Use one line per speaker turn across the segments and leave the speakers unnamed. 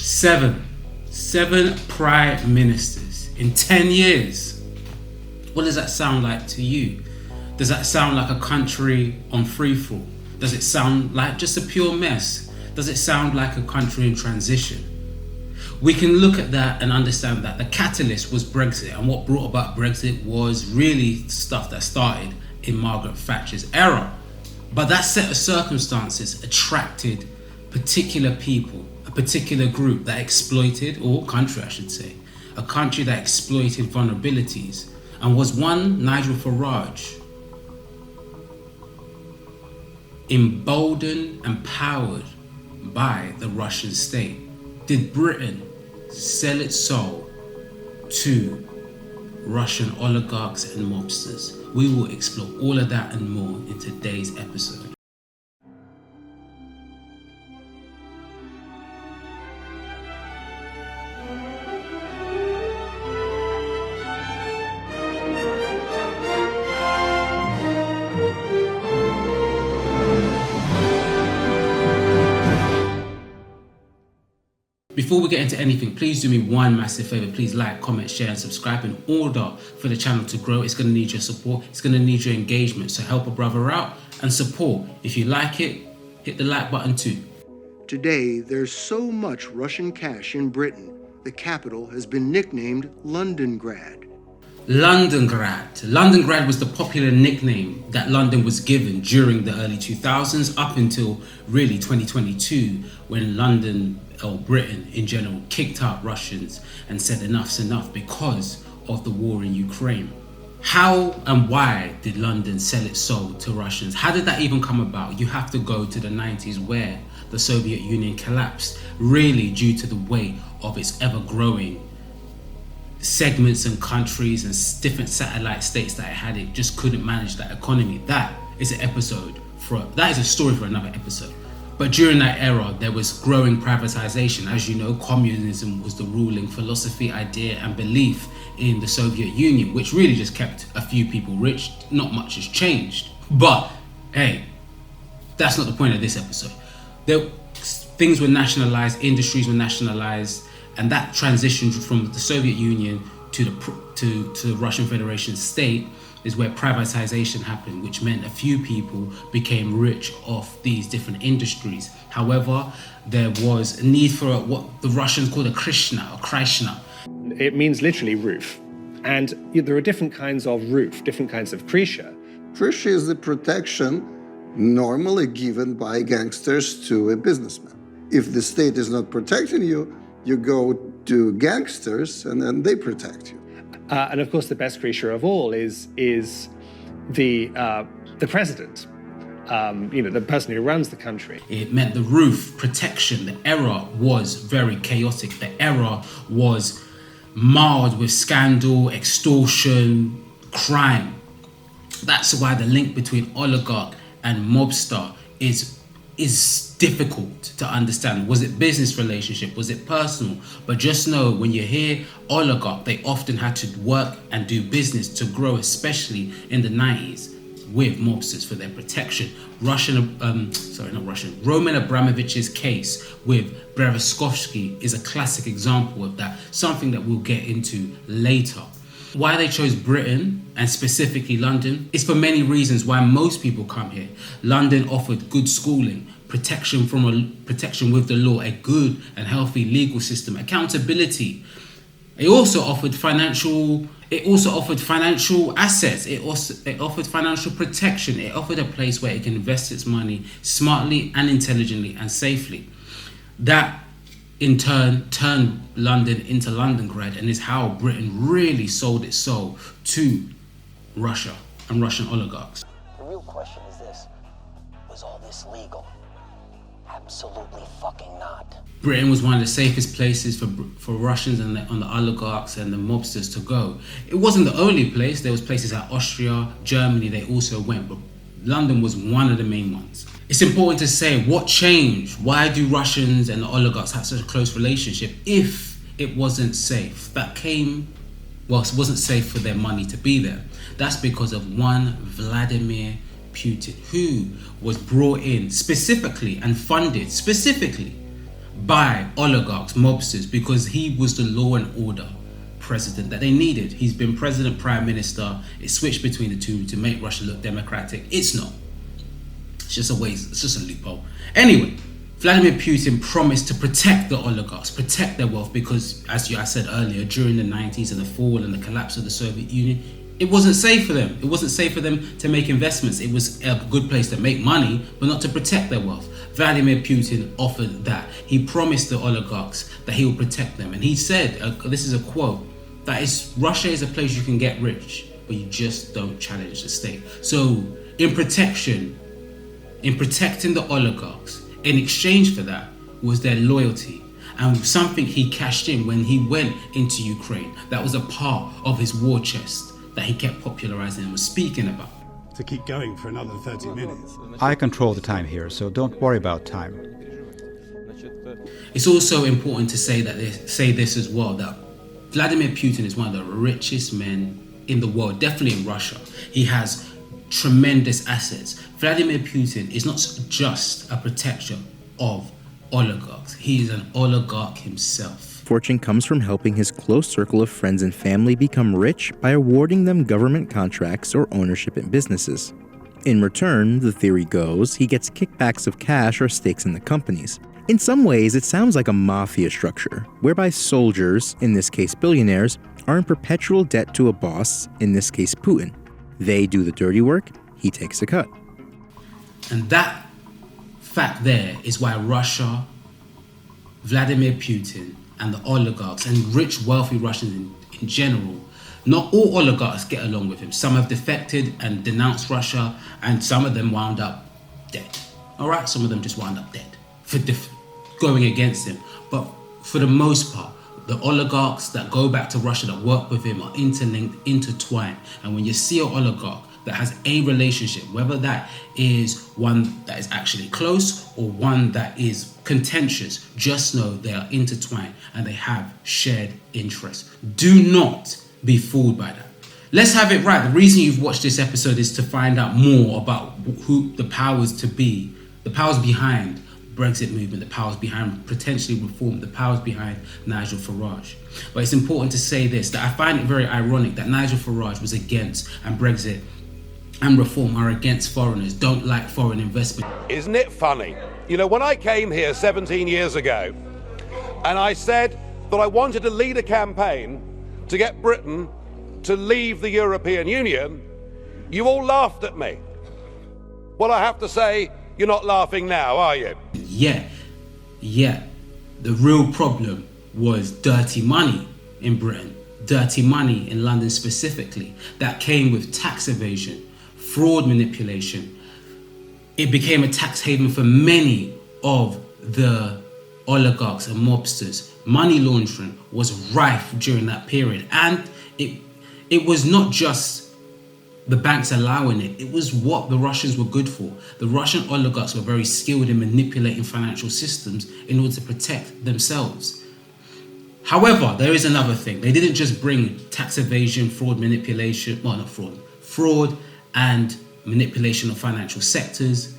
Seven prime ministers in 10 years. What does that sound like to you? Does that sound like a country on free fall? Does it sound like just a pure mess? Does it sound like a country in transition? We can look at that and understand that the catalyst was Brexit, and what brought about Brexit was really stuff that started in Margaret Thatcher's era. But that set of circumstances attracted particular people, a particular group that exploited, or country I should say, a country that exploited vulnerabilities, and was one Nigel Farage, emboldened and powered by the Russian state. Did Britain sell its soul to Russian oligarchs and mobsters? We will explore all of that and more in today's episode. Before we get into anything, please do me one massive favor. Please like, comment, share, and subscribe in order for the channel to grow. It's going to need your support. It's going to need your engagement. So help a brother out and support. If you like it, hit the like button too.
Today, there's so much Russian cash in Britain, the capital has been nicknamed Londongrad. Londongrad was the popular nickname that London was given during the early 2000s up until really 2022, when London, or Britain in general, kicked out Russians and said enough's enough because of the war in Ukraine. How and why did London sell its soul to Russians? How did that even come about? You have to go to the 90s, where the Soviet Union collapsed, really due to the weight of its ever-growing segments and countries and different satellite states that it had. It just couldn't manage that economy. That is a story for another episode. But during that era, there was growing privatization. As you know, communism was the ruling philosophy, idea, and belief in the Soviet Union, which really just kept a few people rich. Not much has changed. But hey, that's not the point of this episode. Things were nationalized, industries were nationalized, and that transitioned from the Soviet Union to the Russian Federation state is where privatization happened, which meant a few people became rich off these different industries. However, there was a need for what the Russians called a Krishna.
It means literally roof. And there are different kinds of roof, different kinds of krisha.
Krisha is the protection normally given by gangsters to a businessman. If the state is not protecting you, you go to gangsters and then they protect you.
And of course, the best creature of all is the president, the person who runs the country.
It meant the roof, protection. The era was very chaotic. The era was marred with scandal, extortion, crime. That's why the link between oligarch and mobster is difficult to understand. Was it business relationship? Was it personal? But just know, when you hear oligarch, they often had to work and do business to grow, especially in the 90s, with mobsters for their protection. Roman Abramovich's case with Berezovsky is a classic example of that, something that we'll get into later. Why they chose Britain, and specifically London, is for many reasons why most people come here. London offered good schooling, protection with the law, a good and healthy legal system, accountability. It also offered financial assets. It offered financial protection. It offered a place where it can invest its money smartly and intelligently and safely. That in turn turned London into Londongrad, and is how Britain really sold its soul to Russia and Russian oligarchs.
The real question is this: was all this legal? Absolutely fucking not.
Britain was one of the safest places for Russians and the oligarchs and the mobsters to go. It wasn't the only place. There was places like Austria, Germany, they also went, but London was one of the main ones. It's important to say, what changed? Why do Russians and the oligarchs have such a close relationship if it wasn't safe? It wasn't safe for their money to be there. That's because of one Vladimir Putin, who was brought in specifically and funded specifically
by oligarchs, mobsters, because he was the law and order president that they needed. He's been president, prime minister. It switched between the two to make Russia look democratic. It's not. It's just a waste. It's just a loophole. Anyway, Vladimir Putin promised to protect the oligarchs, protect their wealth, because, as I said earlier, during the 90s and the fall and the collapse of the Soviet Union, it wasn't safe for them. It wasn't safe for them to make investments. It was a good place to make money, but not to protect their wealth. Vladimir Putin offered that. He promised the oligarchs that he will protect them. And he said, this is a quote, that Russia is a place you can get rich, but you just don't challenge the state. So in protecting the oligarchs, in exchange for that was their loyalty, and something he cashed in when he went into Ukraine. That was a part of his war chest that he kept popularizing and was speaking about.
To keep going for another 30 minutes.
I control the time here, so don't worry about time.
It's also important to say this as well, that Vladimir Putin is one of the richest men in the world, definitely in Russia. He has tremendous assets. Vladimir Putin is not just a protector of oligarchs. He is an oligarch himself.
Fortune comes from helping his close circle of friends and family become rich by awarding them government contracts or ownership in businesses. In return, the theory goes, he gets kickbacks of cash or stakes in the companies. In some ways, it sounds like a mafia structure, whereby soldiers, in this case billionaires, are in perpetual debt to a boss, in this case Putin. They do the dirty work, he takes a cut.
And that fact there is why Russia, Vladimir Putin, and the oligarchs, and rich, wealthy Russians in general, not all oligarchs get along with him. Some have defected and denounced Russia, and some of them wound up dead. All right, some of them just wound up dead for going against him. But for the most part, the oligarchs that go back to Russia, that work with him, are interlinked, intertwined. And when you see an oligarch that has a relationship, whether that is one that is actually close or one that is contentious, just know they are intertwined and they have shared interests. Do not be fooled by that. Let's have it right. The reason you've watched this episode is to find out more about who the powers behind Brexit movement, the powers behind potentially reform, the powers behind Nigel Farage. But it's important to say this, that I find it very ironic that Nigel Farage was against, and Brexit and reform are against foreigners, don't like foreign investment.
Isn't it funny? You know, when I came here 17 years ago, and I said that I wanted to lead a campaign to get Britain to leave the European Union, you all laughed at me. Well, I have to say, you're not laughing now, are you? Yeah. The real problem was dirty money in Britain, dirty money in London specifically, that came with tax evasion, fraud manipulation. It became a tax haven for many of the oligarchs and mobsters. Money laundering was rife during that period, and it was not just the banks allowing it. It was what the Russians were good for. The Russian oligarchs were very skilled in manipulating financial systems in order to protect themselves. However, there is another thing. They didn't just bring tax evasion, fraud, manipulation, well, not fraud, fraud and manipulation of financial sectors.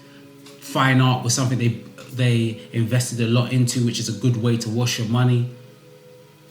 Fine art was something they invested a lot into, which is a good way to wash your money.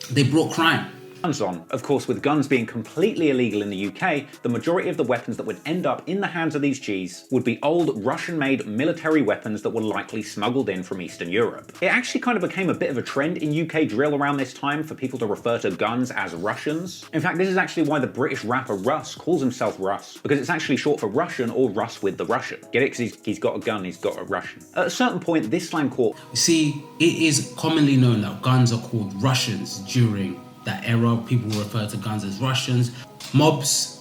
They brought crime.
Guns on. Of course, with guns being completely illegal in the UK, the majority of the weapons that would end up in the hands of these Gs would be old Russian-made military weapons that were likely smuggled in from Eastern Europe. It actually kind of became a bit of a trend in UK drill around this time for people to refer to guns as Russians. In fact, this is actually why the British rapper Russ calls himself Russ, because it's actually short for Russian or Russ with the Russian. Get it? Because he's got a gun, he's got a Russian. At a certain point, this slang caught...
See, it is commonly known that guns are called Russians during that era. People refer to guns as Russians. Mobs,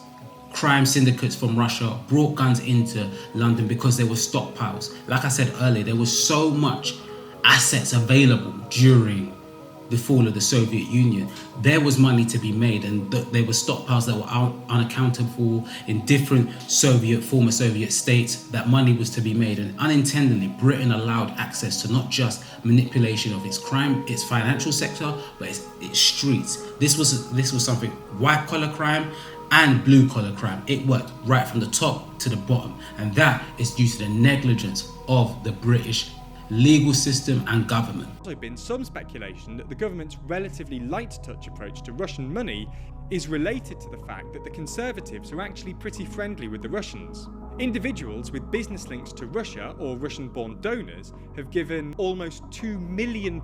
crime syndicates from Russia brought guns into London because there were stockpiles. Like I said earlier, there was so much assets available during the fall of the Soviet Union. There was money to be made, and there were stockpiles that were unaccounted for in different former Soviet states. That money was to be made, and unintentionally Britain allowed access to not just manipulation of its crime, its financial sector, but its streets. This was something, white collar crime and blue collar crime. It worked right from the top to the bottom, and that is due to the negligence of the British legal system and government.
There's also been some speculation that the government's relatively light touch approach to Russian money is related to the fact that the Conservatives are actually pretty friendly with the Russians. Individuals with business links to Russia or Russian-born donors have given almost £2 million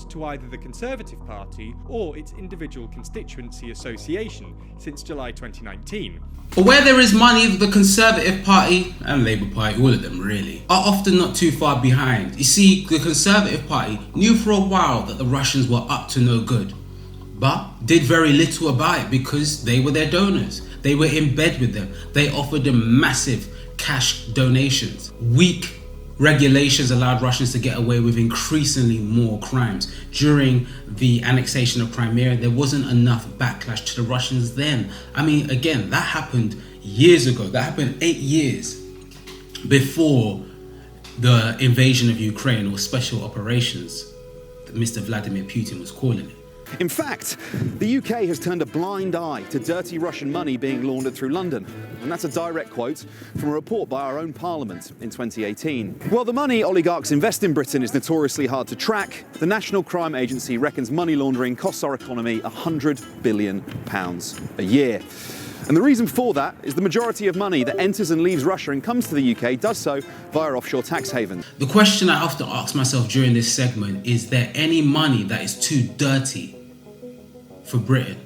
to either the Conservative Party or its individual constituency association since July 2019.
But where there is money, the Conservative Party and Labour Party, all of them really, are often not too far behind. You see, the Conservative Party knew for a while that the Russians were up to no good, but did very little about it because they were their donors. They were in bed with them. They offered them massive cash donations. Weak regulations allowed Russians to get away with increasingly more crimes. During the annexation of Crimea, there wasn't enough backlash to the Russians then. I mean, again, that happened years ago. That happened 8 years before the invasion of Ukraine, or special operations that Mr. Vladimir Putin was calling it.
In fact, the UK has turned a blind eye to dirty Russian money being laundered through London. And that's a direct quote from a report by our own Parliament in 2018. While the money oligarchs invest in Britain is notoriously hard to track, the National Crime Agency reckons money laundering costs our economy £100 billion a year. And the reason for that is the majority of money that enters and leaves Russia and comes to the UK does so via offshore tax havens.
The question I often ask myself during this segment is there any money that is too dirty for Britain?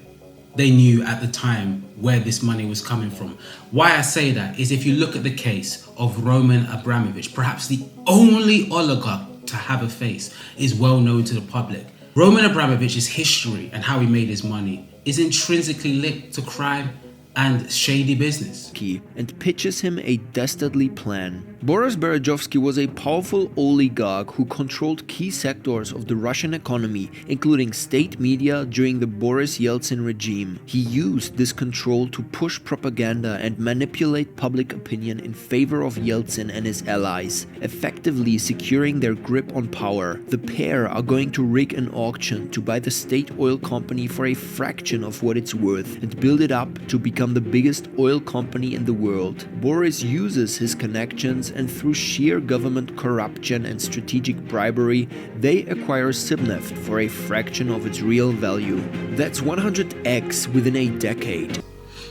They knew at the time where this money was coming from. Why I say that is if you look at the case of Roman Abramovich, perhaps the only oligarch to have a face, is well known to the public. Roman Abramovich's history and how he made his money is intrinsically linked to crime and shady business.
And pitches him a dastardly plan. Boris Berezovsky was a powerful oligarch who controlled key sectors of the Russian economy, including state media during the Boris Yeltsin regime. He used this control to push propaganda and manipulate public opinion in favor of Yeltsin and his allies, effectively securing their grip on power. The pair are going to rig an auction to buy the state oil company for a fraction of what it's worth and build it up to become the biggest oil company in the world. Boris uses his connections, and through sheer government corruption and strategic bribery, they acquire Sibneft for a fraction of its real value. That's 100x within a decade.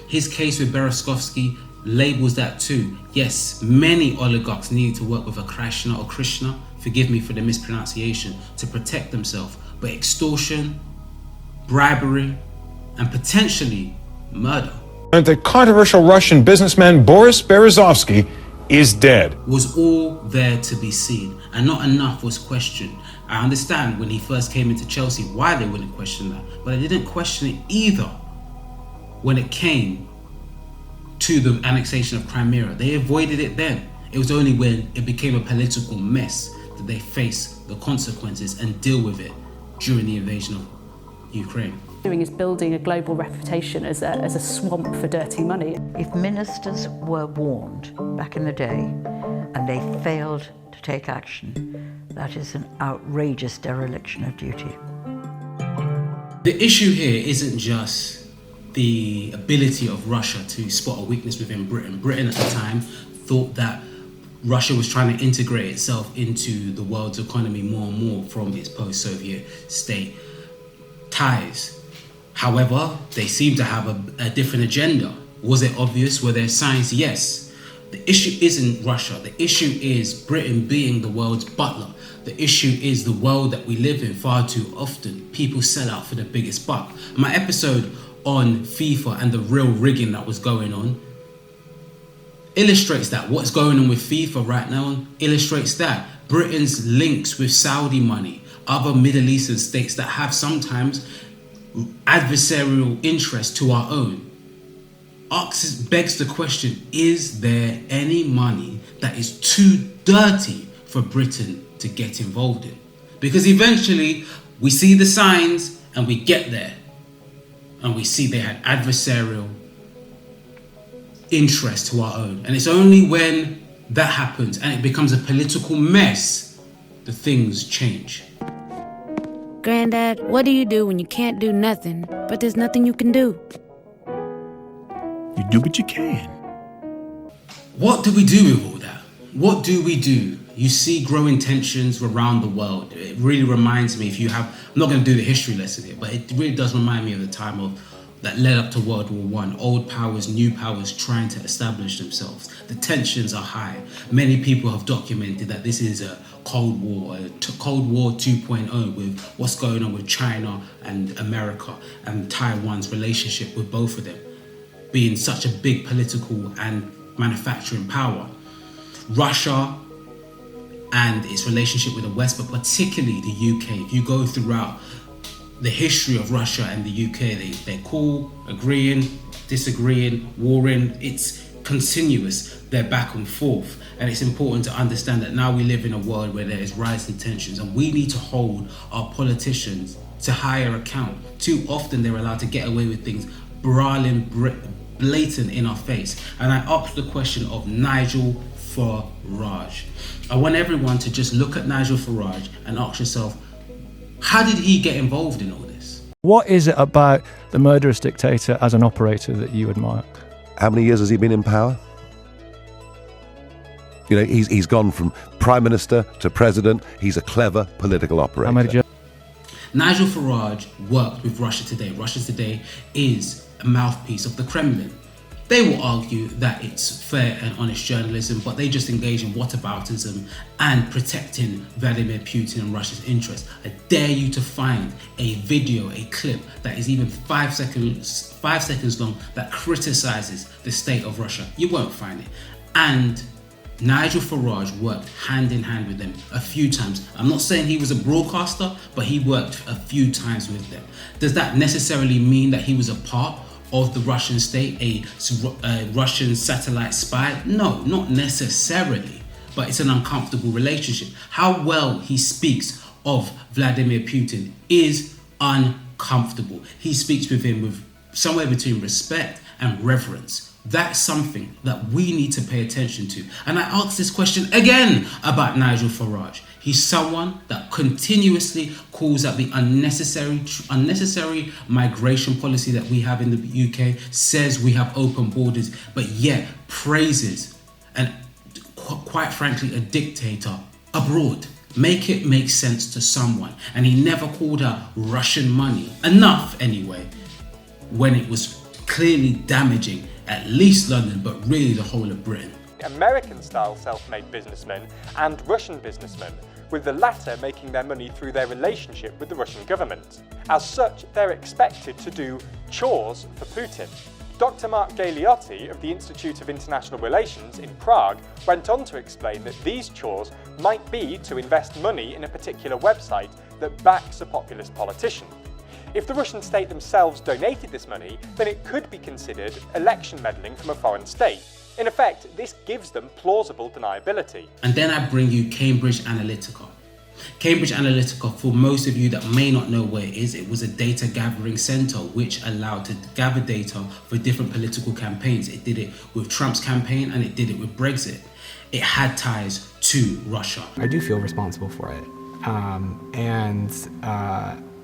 His case with Berezovsky labels that too. Yes, many oligarchs need to work with a Krishna or Krishna, forgive me for the mispronunciation, to protect themselves. But extortion, bribery, and potentially murder.
And the controversial Russian businessman Boris Berezovsky is dead.
Was all there to be seen, and not enough was questioned. I understand when he first came into Chelsea why they wouldn't question that, but they didn't question it either when it came to the annexation of Crimea. They avoided it then. It was only when it became a political mess that they faced the consequences and deal with it during the invasion of Ukraine.
Doing is building a global reputation as a swamp for dirty money.
If ministers were warned back in the day and they failed to take action, that is an outrageous dereliction of duty.
The issue here isn't just the ability of Russia to spot a weakness within Britain. Britain at the time thought that Russia was trying to integrate itself into the world's economy more and more from its post-Soviet state ties. However, they seem to have a different agenda. Was it obvious? Were there signs? Yes. The issue isn't Russia. The issue is Britain being the world's butler. The issue is the world that we live in. Far too often, people sell out for the biggest buck. My episode on FIFA and the real rigging that was going on illustrates that. What's going on with FIFA right now illustrates that. Britain's links with Saudi money, other Middle Eastern states that have sometimes adversarial interest to our own, begs the question, is there any money that is too dirty for Britain to get involved in? Because eventually we see the signs and we get there and we see they had adversarial interest to our own. And it's only when that happens and it becomes a political mess that things change.
Granddad, what do you do when you can't do nothing, but there's nothing you can do?
You do what you can.
What do we do with all that? What do we do? You see growing tensions around the world. It really reminds me, I'm not going to do the history lesson here, but it really does remind me of the time that led up to World War I. Old powers, new powers trying to establish themselves. The tensions are high. Many people have documented that this is a Cold War 2.0 with what's going on with China and America and Taiwan's relationship with both of them being such a big political and manufacturing power. Russia and its relationship with the West, but particularly the UK. If you go throughout the history of Russia and the UK, they're cool, agreeing, disagreeing, warring. It's continuous. They're back and forth. And it's important to understand that now we live in a world where there is rising tensions, and we need to hold our politicians to higher account. Too often they're allowed to get away with things brawling, blatant in our face. And I asked the question of Nigel Farage. I want everyone to just look at Nigel Farage and ask yourself, how did he get involved in all this?
What is it about the murderous dictator as an operator that you admire?
How many years has he been in power? You know, he's gone from prime minister to president. He's a clever political operator.
Nigel Farage worked with Russia Today. Russia Today is a mouthpiece of the Kremlin. They will argue that it's fair and honest journalism, but they just engage in whataboutism and protecting Vladimir Putin and Russia's interests. I dare you to find a video, a clip that is even 5 seconds long that criticizes the state of Russia. You won't find it. And Nigel Farage worked hand in hand with them a few times. I'm not saying he was a broadcaster, but he worked a few times with them. Does that necessarily mean that he was a part of the Russian state, a Russian satellite spy? No, not necessarily, but it's an uncomfortable relationship. How well he speaks of Vladimir Putin is uncomfortable. He speaks with him with somewhere between respect and reverence. That's something that we need to pay attention to. And I ask this question again about Nigel Farage. He's someone that continuously calls out the unnecessary migration policy that we have in the UK, says we have open borders, but yet praises and quite frankly a dictator abroad. Make it make sense to someone. And he never called out Russian money, enough anyway, when it was clearly damaging at least London, but really the whole of Britain.
American-style self-made businessmen and Russian businessmen, with the latter making their money through their relationship with the Russian government. As such, they're expected to do chores for Putin. Dr. Mark Galeotti of the Institute of International Relations in Prague went on to explain that these chores might be to invest money in a particular website that backs a populist politician. If the Russian state themselves donated this money, then it could be considered election meddling from a foreign state. In effect, this gives them plausible deniability.
And then I bring you Cambridge Analytica. Cambridge Analytica, for most of you that may not know where it is, it was a data gathering center which allowed to gather data for different political campaigns. It did it with Trump's campaign and it did it with Brexit. It had ties to Russia.
I do feel responsible for it.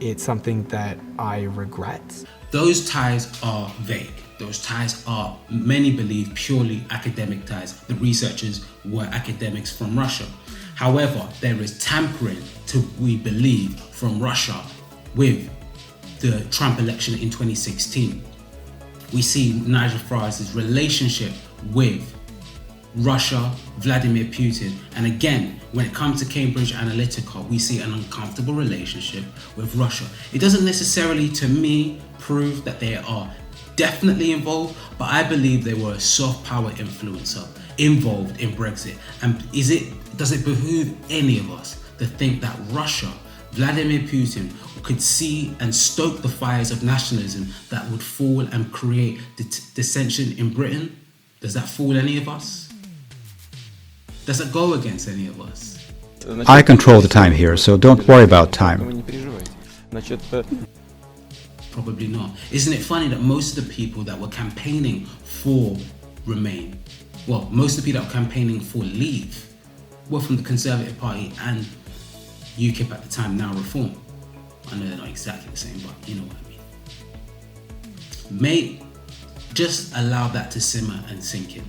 It's something that I regret.
Those ties are vague. Those ties are, many believe, purely academic ties. The researchers were academics from Russia. However, there is tampering, we believe, from Russia with the Trump election in 2016. We see Nigel Farage's relationship with Russia, Vladimir Putin, and again, when it comes to Cambridge Analytica, we see an uncomfortable relationship with Russia. It doesn't necessarily, to me, prove that they are definitely involved, but I believe they were a soft power influencer involved in Brexit. And does it behoove any of us to think that Russia, Vladimir Putin, could see and stoke the fires of nationalism that would fall and create dissension in Britain? Does that fool any of us? Does it go against any of us?
I control the time here, so don't worry about time.
Probably not. Isn't it funny that most of the people that were campaigning for Remain, well, most of the people that were campaigning for Leave were from the Conservative Party and UKIP at the time, now Reform. I know they're not exactly the same, but you know what I mean. Just allow that to simmer and sink in.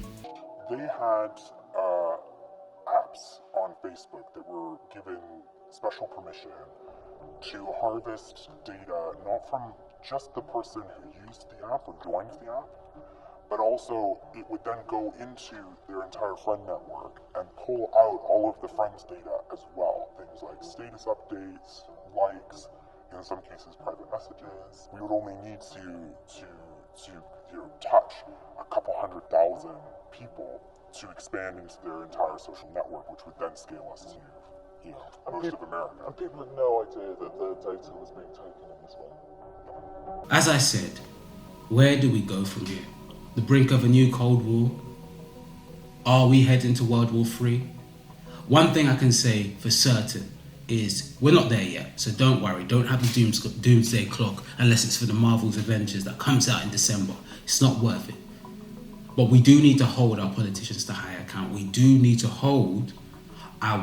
They had apps on Facebook that were given special permission to harvest data not from just the person who used the app or joined the app, but also it would then go into their entire friend network and pull out all of the friends' data as well. Things like status updates, likes, in some cases private messages. We would only need to touch a couple 100,000 people to expand into their entire social network, which would then scale us to most of America. And people had no idea that their data was being taken in this way.
As I said, where do we go from here? The brink of a new Cold War? Are we heading to World War III? One thing I can say for certain is we're not there yet, so don't worry. Don't have the doomsday clock unless it's for the Marvel's Avengers that comes out in December. It's not worth it. But we do need to hold our politicians to high account. We do need to hold our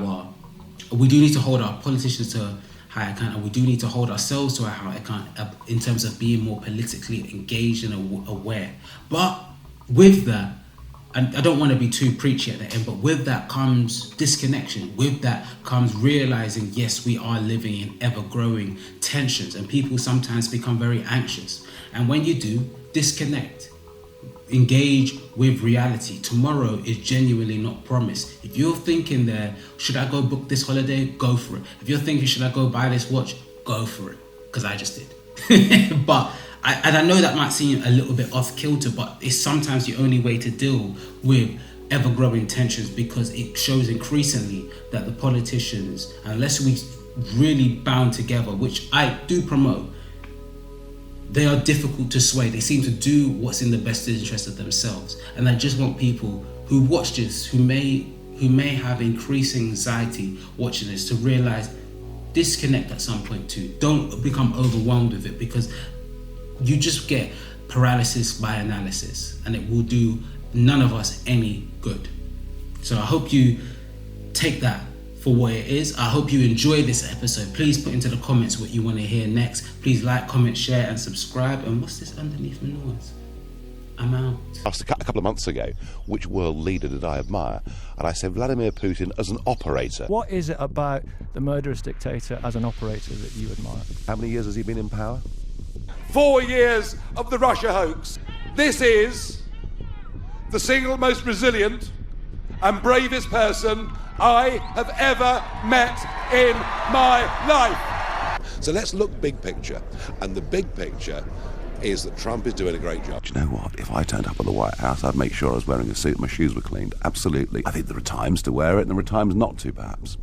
politicians to high account, and we do need to hold ourselves to a high account in terms of being more politically engaged and aware. But with that, and I don't want to be too preachy at the end, but with that comes disconnection. With that comes realizing, yes, we are living in ever-growing tensions, and people sometimes become very anxious. And when you do, disconnect. Engage with reality. Tomorrow is genuinely not promised. If you're thinking there, should I go book this holiday? Go for it. If you're thinking, should I go buy this watch? Go for it. Because I just did. But I know that might seem a little bit off kilter, but it's sometimes the only way to deal with ever-growing tensions, because it shows increasingly that the politicians, unless we really bound together, which I do promote, they are difficult to sway. They seem to do what's in the best interest of themselves. And I just want people who watch this, who may have increasing anxiety watching this, to realize, disconnect at some point too. Don't become overwhelmed with it, because you just get paralysis by analysis, and it will do none of us any good. So I hope you take that for what it is. I hope you enjoyed this episode. Please put into the comments what you want to hear next. Please like, comment, share, and subscribe. And what's this underneath the noise? I'm out.
Asked a couple of months ago, which world leader did I admire? And I said Vladimir Putin as an operator.
What is it about the murderous dictator as an operator that you admire?
How many years has he been in power?
4 years of the Russia hoax. This is the single most resilient and bravest person I have ever met in my life.
So let's look big picture. And the big picture is that Trump is doing a great job. Do you know what? If I turned up at the White House, I'd make sure I was wearing a suit and my shoes were cleaned. Absolutely. I think there are times to wear it and there are times not to, perhaps.